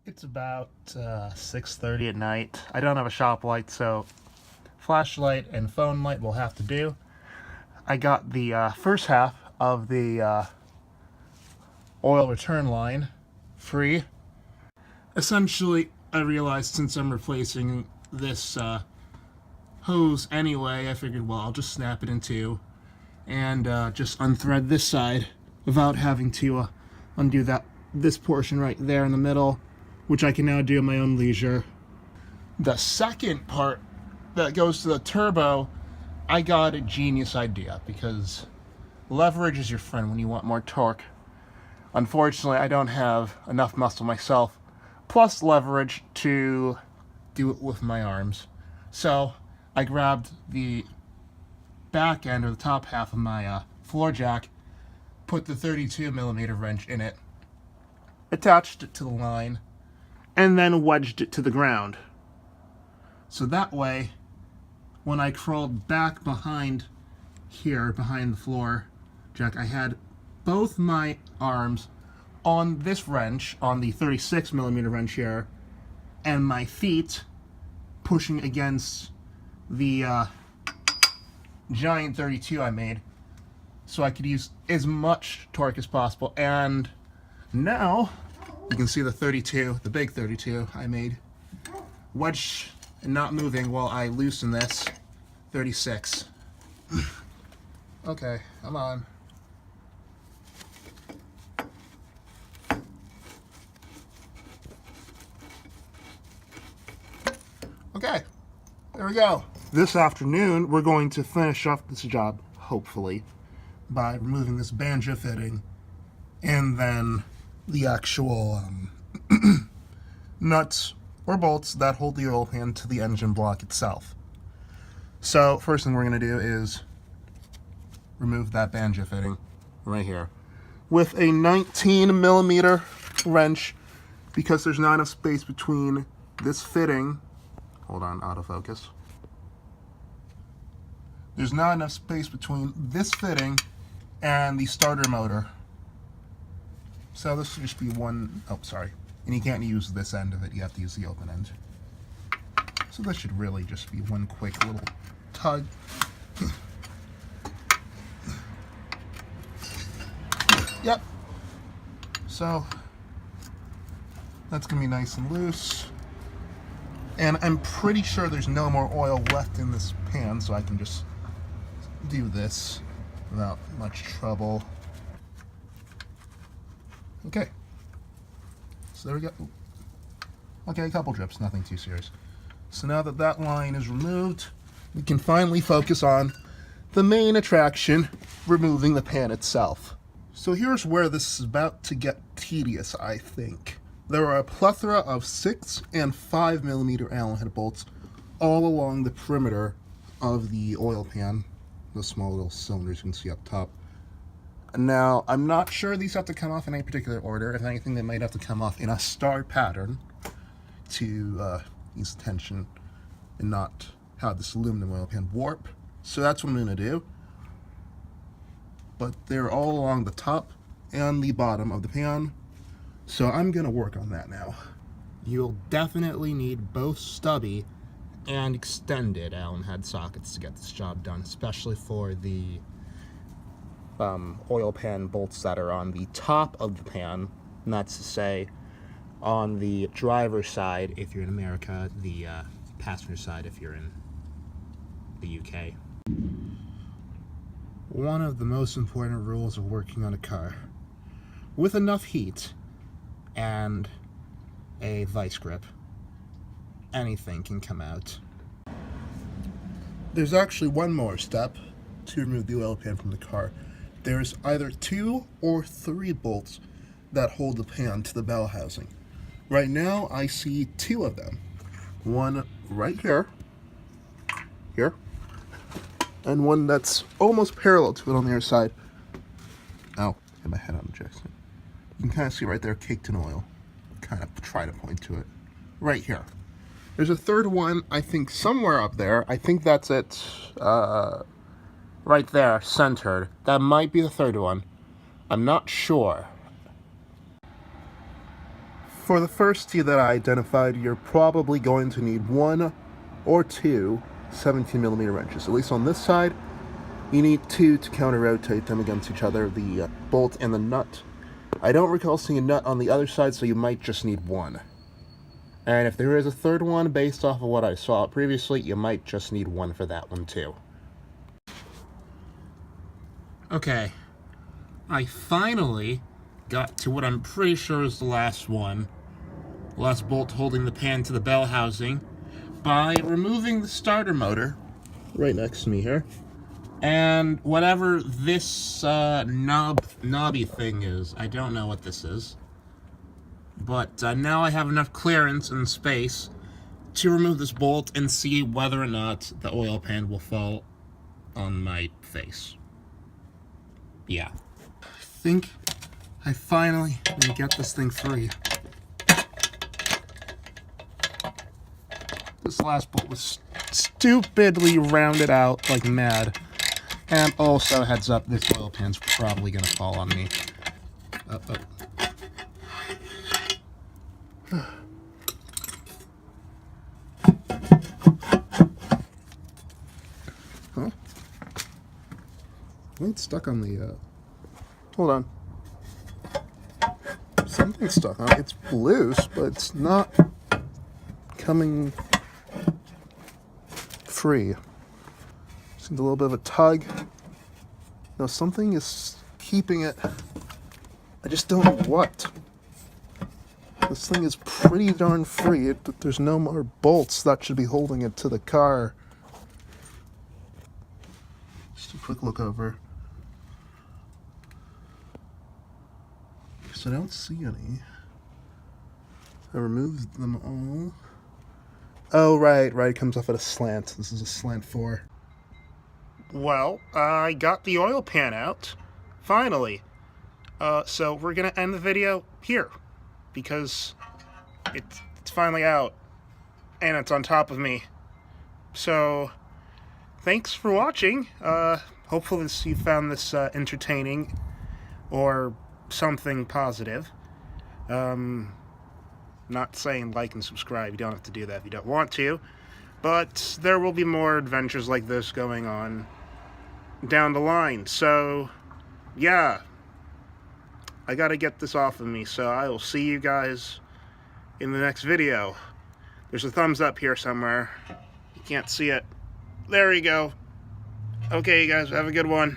It's about 6:30 at night. I don't have a shop light, so flashlight and phone light will have to do. I got the first half of the oil return line free. Essentially, I realized since I'm replacing this hose anyway, I figured, well, I'll just snap it in two and just unthread this side without having to undo this portion right there in the middle, which I can now do at my own leisure. The second part that goes to the turbo, I got a genius idea, because leverage is your friend when you want more torque. Unfortunately, I don't have enough muscle myself, plus leverage to do it with my arms. So I grabbed the back end, or the top half of my floor jack, put the 32mm wrench in it, attached it to the line, and then wedged it to the ground. So that way, when I crawled back behind here, behind the floor jack, I had both my arms on this wrench, on the 36mm wrench here, and my feet pushing against the giant 32 I made, so I could use as much torque as possible. And now you can see the 32, the big 32 I made, wedged and not moving while I loosen this 36. Okay, come on. Okay, there we go. This afternoon, we're going to finish off this job, hopefully, by removing this banjo fitting and then the actual nuts or bolts that hold the oil pan to the engine block itself. So, first thing we're going to do is remove that banjo fitting right here with a 19mm wrench, because there's not enough space between this fitting. Hold on, autofocus. There's not enough space between this fitting and the starter motor. So this should just be one, oh, sorry. And you can't use this end of it, you have to use the open end. So this should really just be one quick little tug. Yep. So that's gonna be nice and loose. And I'm pretty sure there's no more oil left in this pan, so I can just do this without much trouble. Okay. So there we go. Okay, a couple drips, nothing too serious. So now that that line is removed, we can finally focus on the main attraction, removing the pan itself. So here's where this is about to get tedious, I think. There are a plethora of 6 and 5mm Allen head bolts all along the perimeter of the oil pan, the small little cylinders you can see up top. Now, I'm not sure these have to come off in any particular order. If anything, they might have to come off in a star pattern to ease tension and not have this aluminum oil pan warp. So that's what I'm going to do. But they're all along the top and the bottom of the pan. So I'm going to work on that now. You'll definitely need both stubby and extended Allen head sockets to get this job done, especially for the oil pan bolts that are on the top of the pan. And that's to say, on the driver's side if you're in America, the passenger side if you're in the UK. One of the most important rules of working on a car: with enough heat and a vice grip, anything can come out. There's actually one more step to remove the oil pan from the car. There's either 2 or 3 bolts that hold the pan to the bell housing. Right now I see 2 of them. One right here, and one that's almost parallel to it on the other side. Ow, hit my head on the jackson. You can kind of see right there, caked in oil. Kind of try to point to it. Right here. There's a third one, I think, somewhere up there. I think that's it. Right there, centered. That might be the third one. I'm not sure. For the first two that I identified, you're probably going to need one or two 17mm wrenches. At least on this side, you need two to counter-rotate them against each other, the bolt and the nut. I don't recall seeing a nut on the other side, so you might just need one. And if there is a third one, based off of what I saw previously, you might just need one for that one too. Okay, I finally got to what I'm pretty sure is the last one. The last bolt holding the pan to the bell housing by removing the starter motor right next to me here. And whatever this knobby thing is, I don't know what this is. But now I have enough clearance and space to remove this bolt and see whether or not the oil pan will fall on my face. Yeah. I think I finally can get this thing free. This last bolt was stupidly rounded out like mad. And also, heads up, this oil pan's probably gonna fall on me. Huh? It's stuck on the, hold on. Something's stuck on it. It's loose, but it's not coming free. Seems a little bit of a tug. No, something is keeping it. I just don't know what. This thing is pretty darn free. There's no more bolts that should be holding it to the car. Just a quick look over. Because I don't see any. I removed them all. Oh, right, it comes off at a slant. This is a slant 4. Well, I got the oil pan out, finally. So we're gonna end the video here, because it's finally out, and it's on top of me. So, thanks for watching. Hopefully you found this entertaining, or something positive. Not saying like and subscribe, you don't have to do that if you don't want to, but there will be more adventures like this going on down the line. So, yeah, I gotta get this off of me, so I will see you guys in the next video. There's a thumbs up here somewhere. You can't see it. There you go. Okay, you guys, have a good one.